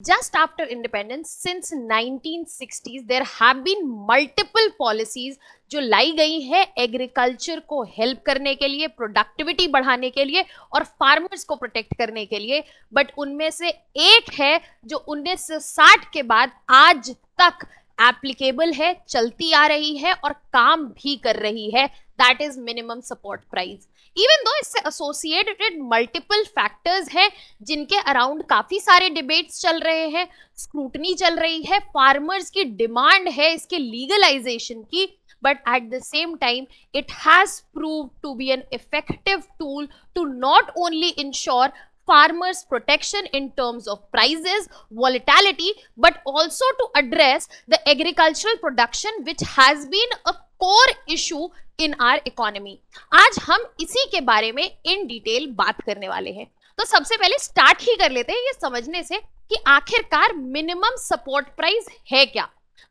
Just after independence, since 1960s, there have been multiple policies जो लाई गई है agriculture को हेल्प करने के लिए, प्रोडक्टिविटी बढ़ाने के लिए और फार्मर्स को प्रोटेक्ट करने के लिए. बट उनमें से एक है जो 1960 के बाद आज तक एप्लीकेबल है, चलती आ रही है और काम भी कर रही है. That is minimum support price. Even though इससे एसोसिएटेड मल्टीपल फैक्टर्स हैं जिनके अराउंड काफी सारे डिबेट्स चल रहे हैं, स्क्रूटनी चल रही है, फार्मर्स की डिमांड है इसके लीगलाइजेशन की. But at the same time, it has proved to be an effective tool to not only ensure farmers protection in terms of prices, volatility, but also to address the agricultural production which has been a core issue in our economy. आज हम इसी के बारे में in detail बात करने वाले हैं. तो सबसे पहले स्टार्ट ही कर लेते हैं ये समझने से कि आखिरकार मिनिमम सपोर्ट प्राइस है क्या.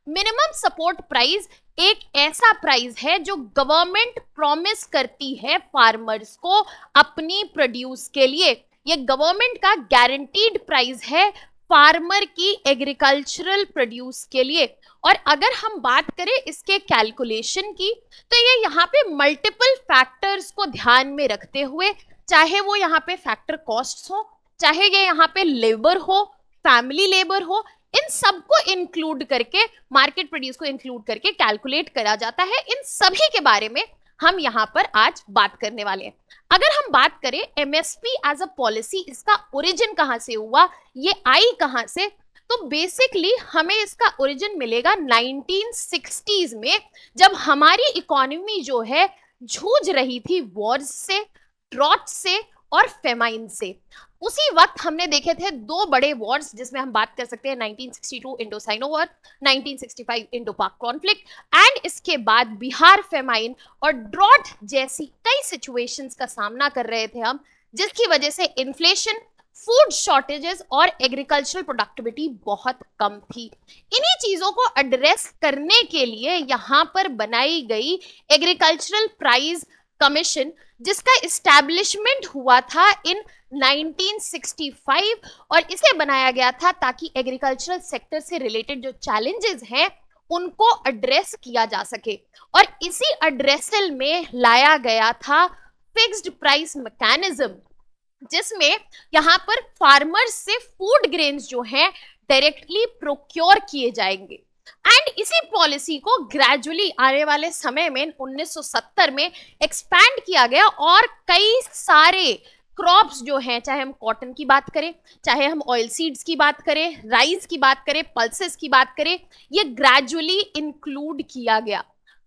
मिनिमम सपोर्ट प्राइस एक ऐसा प्राइस है जो गवर्नमेंट प्रॉमिस करती है फार्मर्स को अपनी प्रोड्यूस के लिए. ये गवर्नमेंट का गारंटीड प्राइस है फार्मर की एग्रीकल्चरल प्रोड्यूस के लिए. और अगर हम बात करें इसके कैलकुलेशन की तो ये यहाँ पे मल्टीपल फैक्टर्स को ध्यान में रखते हुए, चाहे वो यहाँ पे फैक्टर कॉस्ट्स हो, चाहे ये यहाँ पे लेबर हो, फैमिली लेबर हो, इन सबको इंक्लूड करके, मार्केट प्रोड्यूस को इंक्लूड करके कैलकुलेट करा जाता है. इन सभी के बारे में हम यहाँ पर आज बात करने वाले हैं. अगर हम बात करें एमएसपी एज अ पॉलिसी, इसका ओरिजिन कहाँ से हुआ, ये आई कहाँ से, तो बेसिकली हमें इसका ओरिजिन मिलेगा 1960s में, जब हमारी इकोनॉमी जो है जूझ रही थी वॉर्स से, ड्रॉट से और फेमाइन से. उसी वक्त हमने देखे थे दो बड़े वॉर्स जिसमें हम बात कर सकते हैं 1962 इंडो साइनो वॉर, 1965 इंडो पाक कॉन्फ्लिक्ट, एंड इसके बाद बिहार फेमाइन और ड्रॉट जैसी कई सिचुएशंस का सामना कर रहे थे हम, जिसकी वजह से इन्फ्लेशन, फूड शॉर्टेजेस और एग्रीकल्चरल प्रोडक्टिविटी बहुत कम थी. इन्हीं चीजों को एड्रेस करने के लिए यहाँ पर बनाई गई एग्रीकल्चरल प्राइस कमीशन, जिसका इस्टेब्लिशमेंट हुआ था इन 1965, और इसे बनाया गया था ताकि एग्रीकल्चरल सेक्टर से रिलेटेड जो चैलेंजेस हैं उनको एड्रेस किया जा सके. और इसी एड्रेसल में लाया गया था फिक्स्ड प्राइस मैकेनिज्म, जिसमें यहाँ पर फार्मर्स से फूड ग्रेन्स जो हैं डायरेक्टली प्रोक्योर किए जाएंगे. एंड इसी पॉलिसी को ग्रेजुअली आने वाले समय में 1970 में एक्सपैंड किया गया और कई सारे क्रॉप्स जो हैं, चाहे हम कॉटन की बात करें, चाहे हम ऑयल सीड्स की बात करें, राइस की बात करें, पल्सेस की बात करें, ये ग्रेजुअली इंक्लूड किया गया.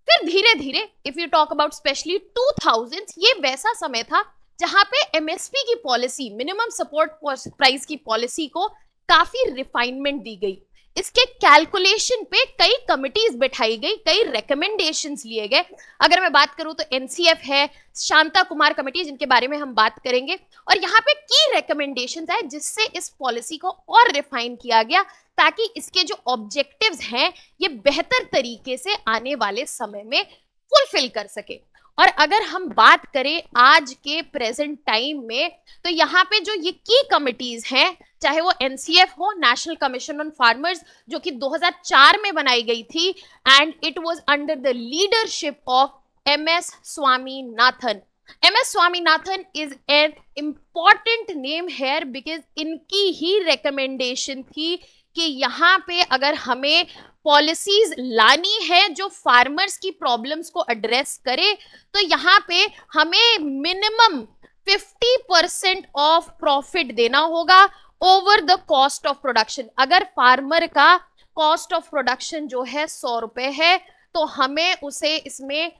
फिर धीरे धीरे if you talk about specially 2000, ये वैसा समय था जहां पे एमएसपी की पॉलिसी, मिनिमम सपोर्ट प्राइस की पॉलिसी को काफी रिफाइनमेंट दी गई. इसके कैलकुलेशन पे कई कमिटीज बैठाई गई, कई रिकमेंडेशंस लिए गए. अगर मैं बात करूं तो एनसीएफ है, शांता कुमार कमेटी, जिनके बारे में हम बात करेंगे, और यहाँ पे की रिकमेंडेशंस है जिससे इस पॉलिसी को और रिफाइन किया गया ताकि इसके जो ऑब्जेक्टिव्स हैं ये बेहतर तरीके से आने वाले समय में फुलफिल कर सके. और अगर हम बात करें आज के प्रेजेंट टाइम में, तो यहाँ पे जो ये की कमिटीज हैं, चाहे वो एनसीएफ हो, नेशनल कमीशन ऑन फार्मर्स, जो कि 2004 में बनाई गई थी, and it was under the leadership of MS Swaminathan. MS Swaminathan is an important name here because इनकी ही रिकमेंडेशन थी कि यहाँ पे अगर हमें पॉलिसीज लानी है जो फार्मर्स की प्रॉब्लम्स को एड्रेस करे, तो यहाँ पे हमें मिनिमम 50% ऑफ प्रॉफिट देना होगा over the cost of production. अगर फार्मर का कॉस्ट ऑफ प्रोडक्शन जो है 100 रुपए है, तो हमें उसे इसमें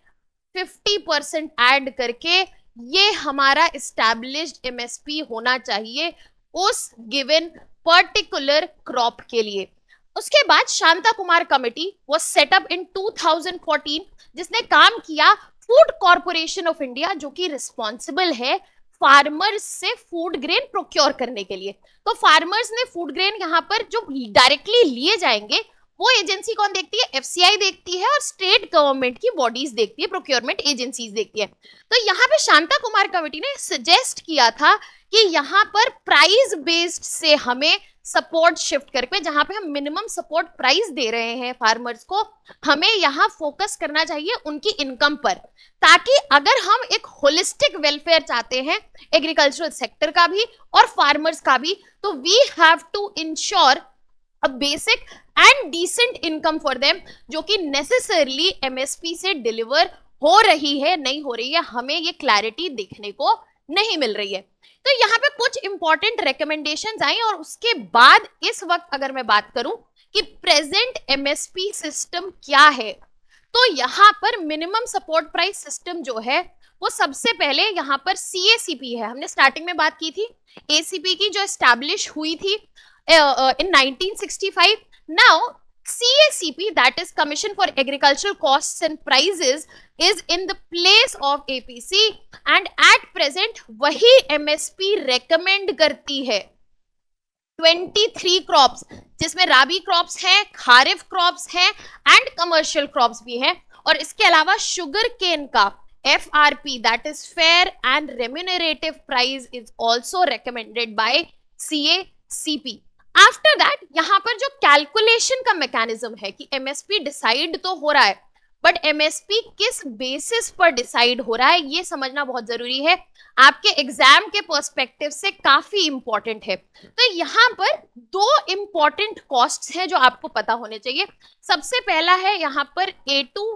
50% ऐड करके ये हमारा एस्टैब्लिश्ड एमएसपी होना चाहिए उस गिवन पर्टिकुलर क्रॉप के लिए. उसके बाद Shanta Kumar committee was set up in 2014, जिसने काम किया फूड कॉर्पोरेशन ऑफ इंडिया, जो कि रिस्पॉन्सिबल है फार्मर्स से फूड ग्रेन प्रोक्योर करने के लिए. तो फार्मर्स ने फूड ग्रेन यहाँ पर जो डायरेक्टली लिए जाएंगे, वो एजेंसी कौन देखती है? एफसीआई देखती है, और स्टेट गवर्नमेंट की बॉडीज देखती है, प्रोक्योरमेंट एजेंसीज देखती है. तो यहाँ पे शांता कुमार कमेटी ने सजेस्ट किया था कि यहाँ पर प्राइस बेस्ड से हमें सपोर्ट शिफ्ट करके, जहां पे हम मिनिमम सपोर्ट प्राइस दे रहे हैं फार्मर्स को, हमें यहाँ फोकस करना चाहिए उनकी इनकम पर, ताकि अगर हम एक होलिस्टिक वेलफेयर चाहते हैं एग्रीकल्चरल सेक्टर का भी और फार्मर्स का भी, तो we have to ensure a basic and decent income for them, जो कि नेसेसरली एमएसपी से डिलीवर हो रही है नहीं हो रही है, हमें ये क्लैरिटी देखने को नहीं मिल रही है। तो यहाँ पे कुछ इंपॉर्टेंट रिकमेंडेशंस आई, और उसके बाद इस वक्त अगर मैं बात करूं कि प्रेजेंट एमएसपी सिस्टम क्या है, तो यहाँ पर मिनिमम सपोर्ट प्राइस सिस्टम जो है वो सबसे पहले यहाँ पर सीएसीपी है। हमने स्टार्टिंग में बात की थी एसीपी की, जो एस्टैब्लिश हुई थी in 1965. Now CACP, that is Commission for Agricultural Costs and Prices, is in the place of APC, and at present वही MSP recommend करती है 23 क्रॉप्स, जिसमें राबी क्रॉप्स हैं, खारिफ क्रॉप्स हैं एंड कमर्शियल क्रॉप्स भी हैं, और इसके अलावा शुगर केन का FRP, that is Fair and Remunerative Price, is also recommended by CACP. After that यहाँ पर जो कैलकुलेशन का मैकेनिज्म है कि एमएसपी डिसाइड तो हो रहा है, बट एमएसपी किस बेसिस पर डिसाइड हो रहा है ये समझना बहुत जरूरी है, आपके एग्जाम के पर्सपेक्टिव से काफी इंपॉर्टेंट है। तो यहाँ पर दो इंपॉर्टेंट कॉस्ट्स हैं जो आपको पता होने चाहिए। सबसे पहला है यहाँ पर A2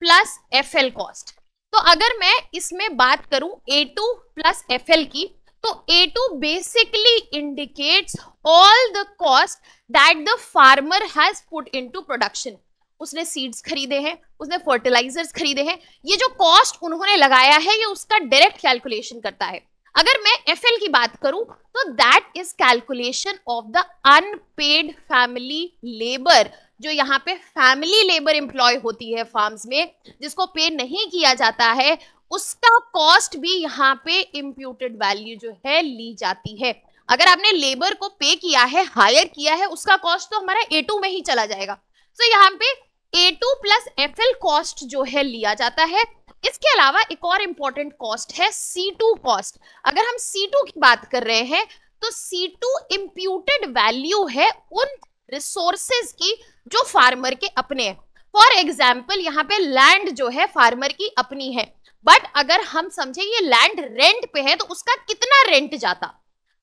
प्लस FL कॉस्ट। तो अगर मैं इसमें बात करूं A2 प्लस FL की, तो A2 basically indicates all the cost that the farmer has put into production. उसने सीड्स खरीदे हैं, उसने फर्टिलाइजर्स खरीदे हैं, ये जो कॉस्ट उन्होंने लगाया है ये उसका डायरेक्ट कैलकुलेशन करता है। अगर मैं FL की बात करूं तो that is calculation of the unpaid family labour, जो यहाँ पे फैमिली लेबर एम्प्लॉय होती है फार्म्स में, जिसको पे नहीं किया जाता है, उसका कॉस्ट भी यहाँ पे इम्प्यूटेड वैल्यू जो है ली जाती है। अगर आपने लेबर को पे किया है, हायर किया है, उसका कॉस्ट तो हमारा A2 में ही चला जाएगा। तो यहाँ पे A2 प्लस FL कॉस्ट जो है लिया जाता है। इसके अलावा एक और इंपॉर्टेंट कॉस्ट है C2 कॉस्ट। अगर हम C2 की बात कर रहे हैं तो C2 इम्प्यूटेड वैल्यू है उन रिसोर्सेज की जो फार्मर के अपने हैं। फॉर एग्जाम्पल यहाँ पे लैंड जो है फार्मर की अपनी है, बट अगर हम समझे ये लैंड रेंट पे है तो उसका कितना रेंट जाता,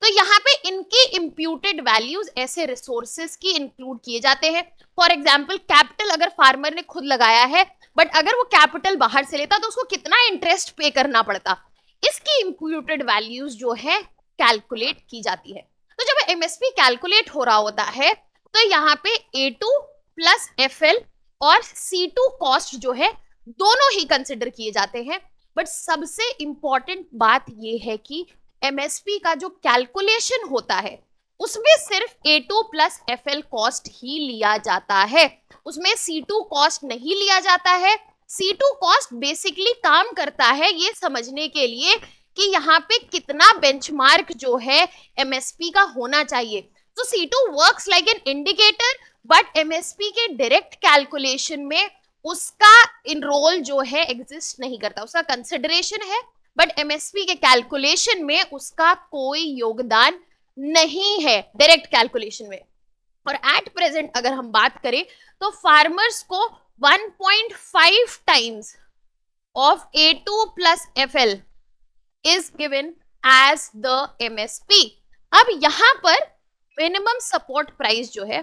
तो यहाँ पे इनकी इम्प्यूटेड वैल्यूज ऐसे रिसोर्सेज की इंक्लूड किए जाते हैं। फॉर एग्जाम्पल कैपिटल अगर फार्मर ने खुद लगाया है, बट अगर वो कैपिटल बाहर से लेता तो उसको कितना इंटरेस्ट पे करना पड़ता, इसकी इम्प्यूटेड वैल्यूज जो है कैलकुलेट की जाती है। तो जब एमएसपी कैलकुलेट हो रहा होता है तो यहाँ पे A2 प्लस FL और C2 कॉस्ट जो है दोनों ही कंसिडर किए जाते हैं। बट सबसे इंपॉर्टेंट बात यह है कि एमएसपी का जो कैलकुलेशन होता है उसमें सिर्फ A2 प्लस FL कॉस्ट ही लिया जाता है, उसमें C2 कॉस्ट नहीं लिया जाता है। C2 कॉस्ट बेसिकली काम करता है ये समझने के लिए कि यहाँ पे कितना बेंचमार्क जो है एमएसपी का होना चाहिए। तो C2 works like an indicator, but MSP के डायरेक्ट कैलकुलेशन में उसका रोल जो है एग्जिस्ट नहीं करता, उसका कंसिडरेशन है बट एमएसपी के कैलकुलेशन में उसका कोई योगदान नहीं है डायरेक्ट कैलकुलेशन में। और एट प्रेजेंट अगर हम बात करें तो फार्मर्स को 1.5 times of A2 plus FL is given as the MSP। अब यहाँ पर मिनिमम सपोर्ट प्राइस जो है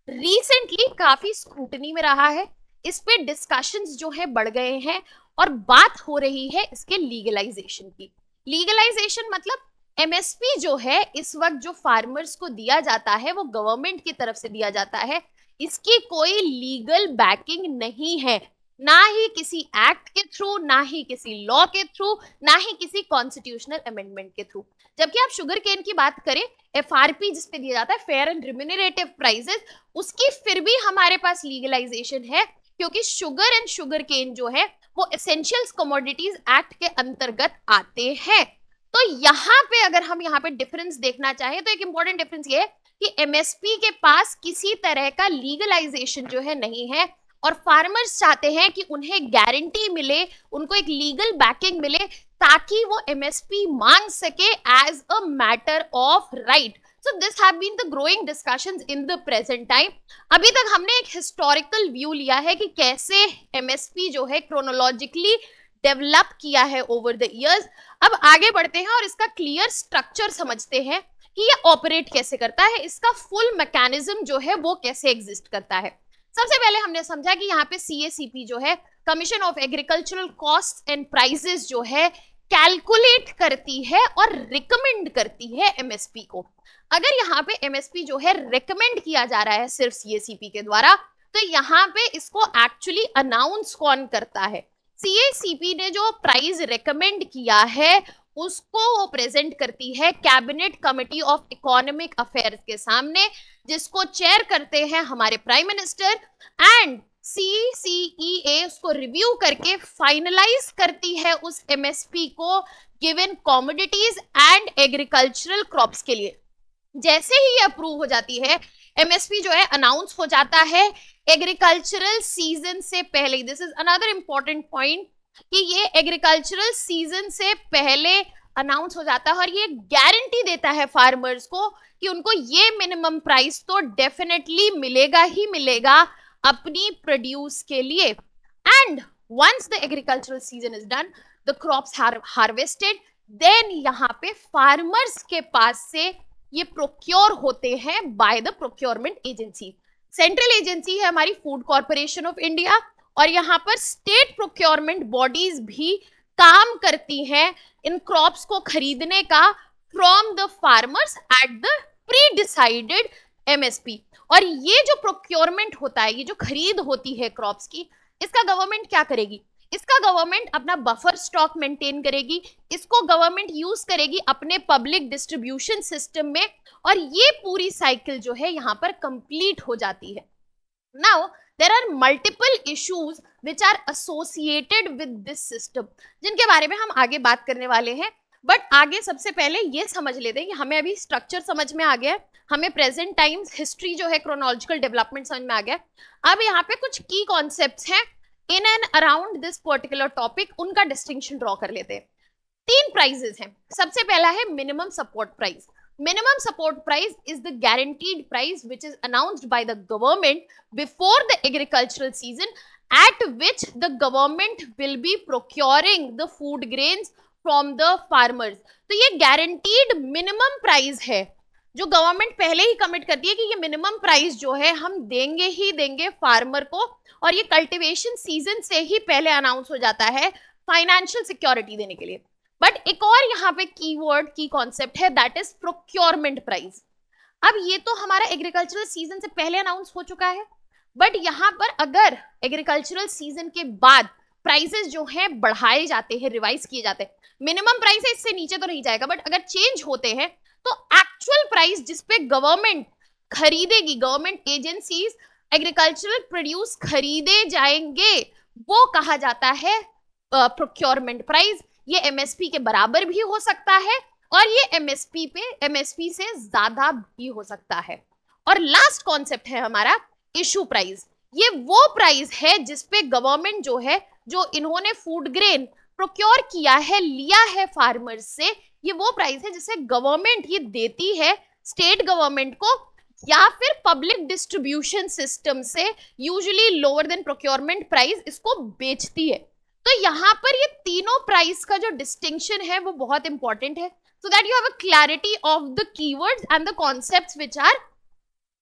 रिसेंटली काफी स्क्रूटनी में रहा है, इस पे डिस्कशंस जो है बढ़ गए हैं और बात हो रही है इसके लीगलाइजेशन की। लीगलाइजेशन मतलब एमएसपी जो है इस वक्त जो फार्मर्स को दिया जाता है वो गवर्नमेंट की तरफ से दिया जाता है, इसकी कोई लीगल बैकिंग नहीं है, ना ही किसी एक्ट के थ्रू, ना ही किसी लॉ के थ्रू, ना ही किसी कॉन्स्टिट्यूशनल अमेंडमेंट के थ्रू। जबकि आप शुगर केन की बात करें, FRP जिसपे दिया जाता है फेयर एंड रिम्यूनरेटिव प्राइसेस, उसकी फिर भी हमारे पास लीगलाइजेशन है क्योंकि शुगर एंड शुगर केन जो है वो एसेंशियल्स कमोडिटीज एक्ट के अंतर्गत आते हैं। तो यहाँ पे अगर हम यहाँ पे डिफरेंस देखना चाहें तो एक इंपॉर्टेंट डिफरेंस ये है कि एमएसपी के पास किसी तरह का लीगलाइजेशन जो है नहीं है और फार्मर्स चाहते हैं कि उन्हें गारंटी मिले, उनको एक लीगल बैकिंग मिले ताकि वो एमएसपी मांग सके as a matter of right. So this have been the growing discussions in the present time. अभी तक हमने एक हिस्टोरिकल व्यू लिया है कि कैसे एमएसपी जो है क्रोनोलॉजिकली डेवलप किया है ओवर द इयर्स। अब आगे बढ़ते हैं और इसका क्लियर स्ट्रक्चर समझते हैं कि ये ऑपरेट कैसे करता है, इसका फुल मैकेनिज्म जो है वो कैसे एग्जिस्ट करता है। सबसे पहले हमने समझा कि यहाँ पे सीएसीपी जो है, commission of agricultural cost and prices जो है कैलकुलेट करती है और रिकमेंड करती है एमएसपी को। अगर यहाँ पे एमएसपी जो है रिकमेंड किया जा रहा है सिर्फ सीएसीपी के द्वारा, तो यहाँ पे इसको एक्चुअली अनाउंस कौन करता है? सीएसीपी ने जो प्राइस रिकमेंड किया है उसको वो प्रेजेंट करती है cabinet committee of economic affairs के सामने, जिसको चेयर करते हैं हमारे प्राइम मिनिस्टर, एंड CCEA उसको रिव्यू करके फाइनलाइज करती है उस एमएसपी को given commodities and agricultural crops के लिए। जैसे ही ये अप्रूव हो जाती है, एमएसपी जो है अनाउंस हो जाता है एग्रीकल्चरल सीजन से पहले। This is another important point कि ये एग्रीकल्चरल सीजन से पहले अनाउंस हो जाता है और ये गारंटी देता है फार्मर्स को कि उनको ये मिनिमम प्राइस तो डेफिनेटली मिलेगा ही मिलेगा अपनी प्रोड्यूस के लिए। And once the agricultural season is done, the crops are harvested, then यहाँ पे फार्मर्स के पास से ये प्रोक्योर होते हैं by the procurement agency. Central agency है हमारी फूड कॉर्पोरेशन ऑफ इंडिया, और यहाँ पर स्टेट प्रोक्योरमेंट बॉडीज भी काम करती हैं इन क्रॉप्स को खरीदने का from the farmers at the pre decided MSP. और ये जो प्रोक्योरमेंट होता है, ये जो खरीद होती है क्रॉप्स की, इसका गवर्नमेंट क्या करेगी? इसका गवर्नमेंट अपना बफर स्टॉक मेंटेन करेगी, इसको गवर्नमेंट यूज करेगी अपने पब्लिक डिस्ट्रीब्यूशन सिस्टम में, और ये पूरी साइकिल जो है यहाँ पर कंप्लीट हो जाती है। Now there are multiple issues which are associated with this system, जिनके बारे में हम आगे बात करने वाले हैं। बट आगे सबसे पहले ये समझ लेते हैं कि हमें अभी स्ट्रक्चर समझ में आ गया है, हमें प्रेजेंट टाइम्स हिस्ट्री जो है क्रोनोलॉजिकल डेवलपमेंट समझ में आ गया है। अब यहाँ पे कुछ की कॉन्सेप्ट्स हैं in and around this particular topic, उनका डिस्टिंक्शन ड्रॉ कर लेते हैं। 3 प्राइजेस हैं। सबसे पहला है minimum support price. Minimum support price is the guaranteed price which is announced by the government before the agricultural season, at which the government will be procuring the food grains from the farmers. तो ये guaranteed minimum price है जो government पहले ही commit करती है कि ये minimum price जो है हम देंगे ही देंगे फार्मर को, और ये कल्टीवेशन सीजन से ही पहले अनाउंस हो जाता है फाइनेंशियल सिक्योरिटी देने के लिए। बट एक और यहाँ पे कीवर्ड की कॉन्सेप्ट है, दैट इज प्रोक्योरमेंट प्राइस। अब ये तो हमारा एग्रीकल्चरल सीजन से पहले अनाउंस हो चुका है, बट यहाँ पर अगर एग्रीकल्चरल सीजन के बाद प्राइसेस जो हैं बढ़ाए जाते हैं, रिवाइज किए जाते हैं, मिनिमम प्राइस है इससे नीचे तो नहीं जाएगा, बट अगर चेंज होते हैं तो एक्चुअल प्राइस जिसपे गवर्नमेंट खरीदेगी, गवर्नमेंट एजेंसीज एग्रीकल्चरल प्रोड्यूस खरीदे जाएंगे, वो कहा जाता है प्रोक्योरमेंट प्राइस। ये एमएसपी के बराबर भी हो सकता है और ये एमएसपी से ज्यादा भी हो सकता है। और लास्ट कॉन्सेप्ट है हमारा इशू प्राइस। ये वो प्राइस है जिसपे गवर्नमेंट जो है, जो इन्होंने फूड ग्रेन प्रोक्योर किया है, लिया है फार्मर्स से, ये वो प्राइस है जिसे गवर्नमेंट ये देती है स्टेट गवर्नमेंट को या फिर पब्लिक डिस्ट्रीब्यूशन सिस्टम से, usually lower than procurement price इसको बेचती है। तो यहाँ पर ये तीनों प्राइस का जो डिस्टिंक्शन है वो बहुत इंपॉर्टेंट है, so that you have a clarity of the keywords and the concepts which are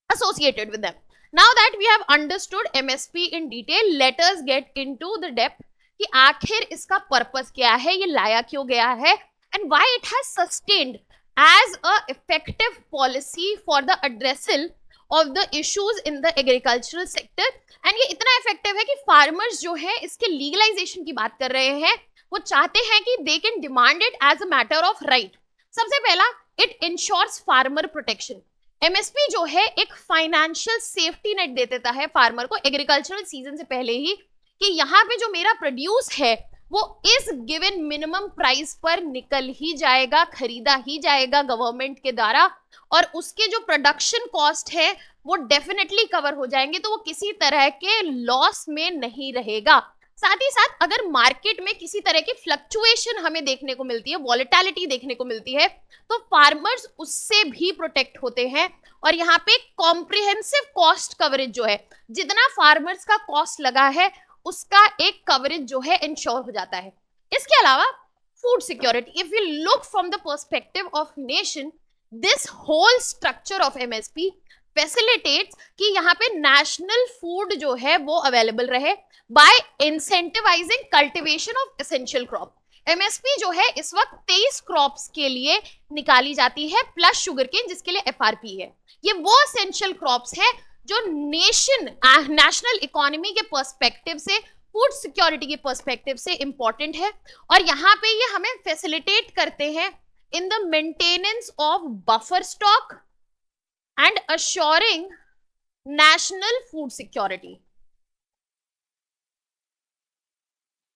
associated with them. Now that we have understood MSP in detail, let us get into the depth कि आखिर इसका purpose क्या है, ये लाया क्यों गया है, and why it has sustained as a effective policy for the addressal of the issues in the agricultural sector. And ये इतना इफेक्टिव है कि फार्मर्स जो है इसके लीगलाइजेशन की बात कर रहे हैं, वो चाहते हैं कि they can demand it as a matter of right. सबसे पहला, it ensures farmer protection. MSP जो है एक फाइनेंशियल सेफ्टी नेट दे देता है फार्मर को एग्रीकल्चरल सीजन से पहले ही, कि यहाँ पे जो मेरा प्रोड्यूस है वो इस गिवन मिनिमम प्राइस पर निकल ही जाएगा, खरीदा ही जाएगा गवर्नमेंट के द्वारा, और उसके जो प्रोडक्शन कॉस्ट है वो डेफिनेटली कवर हो जाएंगे, तो वो किसी तरह के लॉस में नहीं रहेगा। साथ ही साथ अगर मार्केट में किसी तरह की फ्लक्चुएशन हमें देखने को मिलती है, वॉलेटिलिटी देखने को मिलती है, तो फार्मर्स उससे भी प्रोटेक्ट होते हैं। और यहाँ पे कॉम्प्रिहेंसिव कॉस्ट कवरेज जो है, जितना फार्मर्स का कॉस्ट लगा है उसका एक कवरेज जो है इंश्योर हो जाता है। इसके अलावा food security, if you look from the perspective of nation, this whole structure of MSP facilitates कि यहाँ पे नेशनल फूड जो है वो अवेलेबल रहे by incentivising cultivation of essential crop. MSP जो है इस वक्त 23 क्रॉप्स के लिए निकाली जाती है प्लस शुगरकेन, जिसके लिए एफआरपी है। ये वो एसेंशियल क्रॉप्स है जो नेशनल इकोनॉमी के पर्सपेक्टिव से, फूड सिक्योरिटी के पर्सपेक्टिव से इंपॉर्टेंट है। और यहाँ पे ये हमें फैसिलिटेट करते हैं in the maintenance of buffer stock and assuring national food security।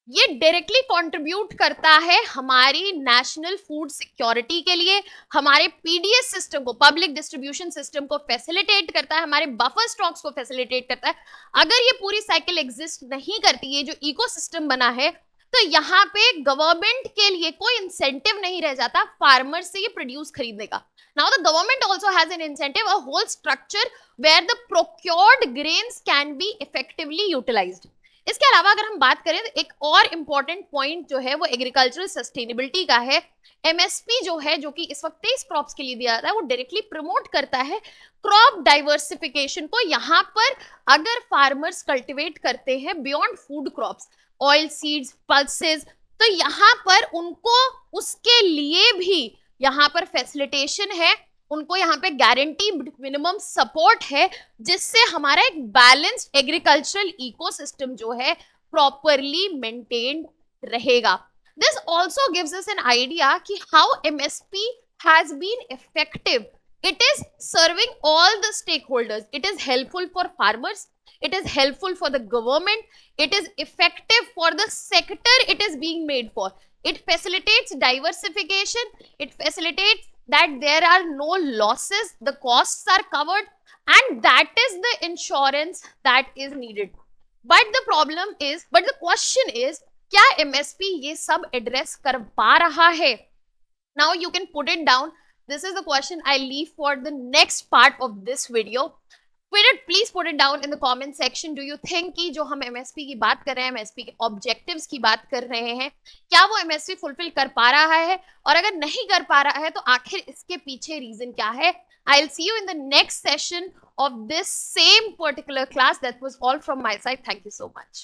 ये डायरेक्टली कंट्रीब्यूट करता है हमारी नेशनल फूड सिक्योरिटी के लिए, हमारे पीडीएस सिस्टम को, पब्लिक डिस्ट्रीब्यूशन सिस्टम को फैसिलिटेट करता है, हमारे बफर स्टॉक्स को फैसिलिटेट करता है। अगर ये पूरी साइकिल एग्जिस्ट नहीं करती, ये जो इकोसिस्टम बना है, तो यहाँ पे गवर्नमेंट के लिए कोई इंसेंटिव नहीं रह जाता फार्मर से ये प्रोड्यूस खरीदने का। Now the government also has an incentive, a whole structure where the procured grains can be effectively utilized। इसके अलावा अगर हम बात करें तो एक और इम्पॉर्टेंट पॉइंट जो है वो एग्रीकल्चरल सस्टेनेबिलिटी का है। एमएसपी जो है, जो कि इस वक्त 23 क्रॉप्स के लिए दिया जाता है, वो डायरेक्टली प्रमोट करता है क्रॉप डाइवर्सिफिकेशन को। यहाँ पर अगर फार्मर्स कल्टिवेट करते हैं beyond food crops, oil seeds, pulses, तो यहाँ पर उनको उसके लिए भी यहाँ पर फैसिलिटेशन है, उनको यहाँ पे गारंटी मिनिमम सपोर्ट है, जिससे हमारा एक बैलेंस्ड एग्रीकल्चरल इकोसिस्टम जो है प्रॉपरली मेंटेन्ड रहेगा। This also gives us an idea कि how MSP has been effective. It is serving all the stakeholders, it is helpful for farmers, it is helpful for the government, it is effective for the sector it is being made for, it facilitates diversification, it facilitates that there are no losses, the costs are covered, and that is the insurance that is needed। but the question is, क्या MSP ये सब address कर पा रहा है? Now you can put it down, this is the question I leave for the next part of this video। Please put it down in the comment section. Do you think कि जो हम MSP की बात कर रहे हैं, MSP के objectives की बात कर रहे हैं, क्या वो एमएसपी फुलफिल कर पा रहा है? और अगर नहीं कर पा रहा है तो आखिर इसके पीछे रीजन क्या है? I will see you in the next session of this same particular class। That was all from my side। Thank you so much।